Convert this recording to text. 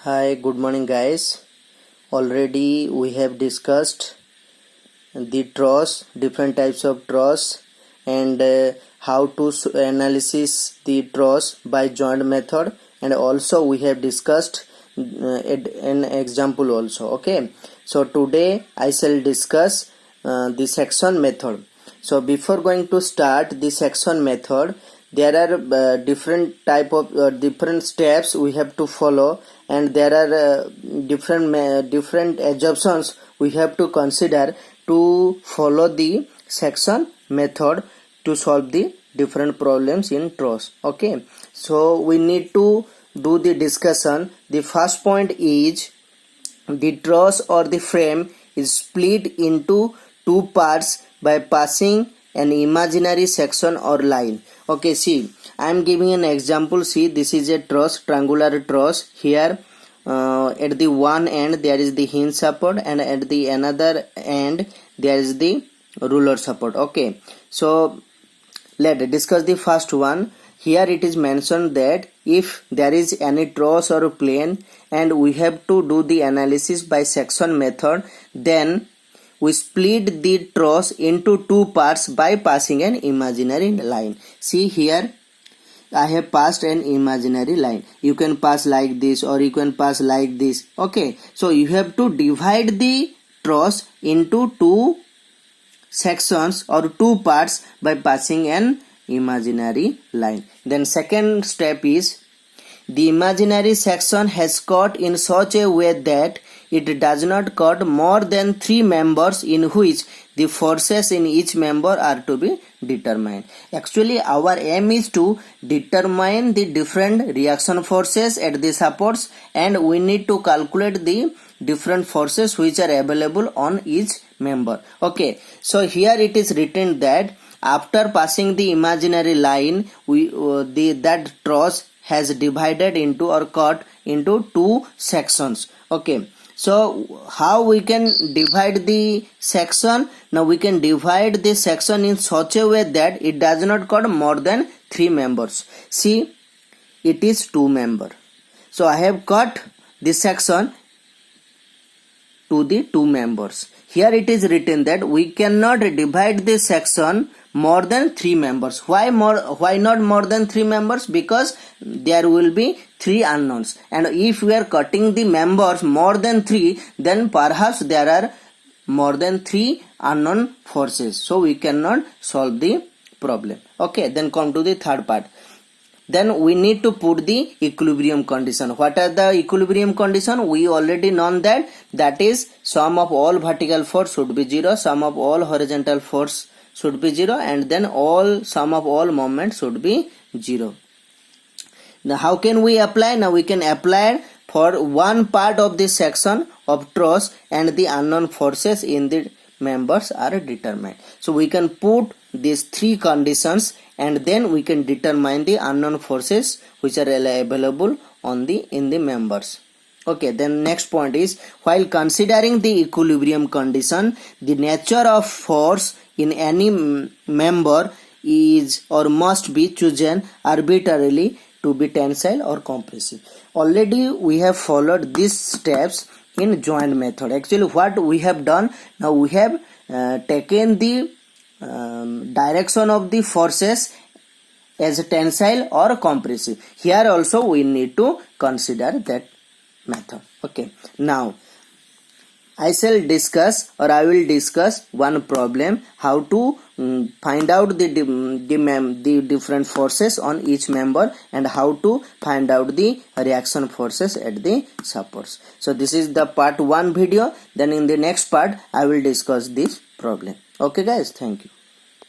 Hi, good morning, guys. Already we have discussed the tross, different types of tross, and how to analysis the tross by joint method, and also we have discussed an example also. Okay, so today I shall discuss the section method. So before going to start the section method, there are different type of different steps we have to follow, and there are different assumptions we have to consider to follow the section method to solve the different problems in tross. Okay, so we need to do the discussion. The first point is the truss or the frame is split into two parts by passing an imaginary section or line. Okay, see, I am giving an example. See, this is a truss, triangular truss. Here at the one end there is the hinge support, and at the another end there is the ruler support. Okay, so let's discuss the first one. Here it is mentioned that if there is any truss or plane and we have to do the analysis by section method, then we split the truss into two parts by passing an imaginary line. See, here I have passed an imaginary line. You can pass like this or you can pass like this. Okay, so you have to divide the truss into two sections or two parts by passing an imaginary line. Then second step is the imaginary section has cut in such a way that it does not cut more than three members, in which the forces in each member are to be determined. Actually, our aim is to determine the different reaction forces at the supports, and we need to calculate the different forces which are available on each member. Okay, so here it is written that after passing the imaginary line, that truss has divided into or cut into two sections. Okay, so how we can divide the section? Now we can divide the section in such a way that it does not cut more than three members. See, it is two member. So I have cut the section to the two members. Here it is written that we cannot divide this section more than three members. Why not more than three members? Because there will be three unknowns, and if we are cutting the members more than three, then perhaps there are more than three unknown forces, so we cannot solve the problem. Okay, then come to the third part. Then we need to put the equilibrium condition. What are the equilibrium condition? We already know that is sum of all vertical force should be 0, sum of all horizontal force should be 0, and then sum of all moment should be 0. Now how can we apply? Now we can apply for one part of this section of truss, and the unknown forces in the members are determined. So we can put these three conditions, and then we can determine the unknown forces which are available in the members. Okay, then next point is, while considering the equilibrium condition, the nature of force in any member is or must be chosen arbitrarily to be tensile or compressive. Already we have followed these steps in joint method. Actually, what we have done, now we have taken the direction of the forces as tensile or compressive. Here also we need to consider that method. Okay, now I will discuss one problem, how to find out the different forces on each member, and how to find out the reaction forces at the supports. So this is the part 1 video. Then in the next part I will discuss this problem. Okay guys, thank you.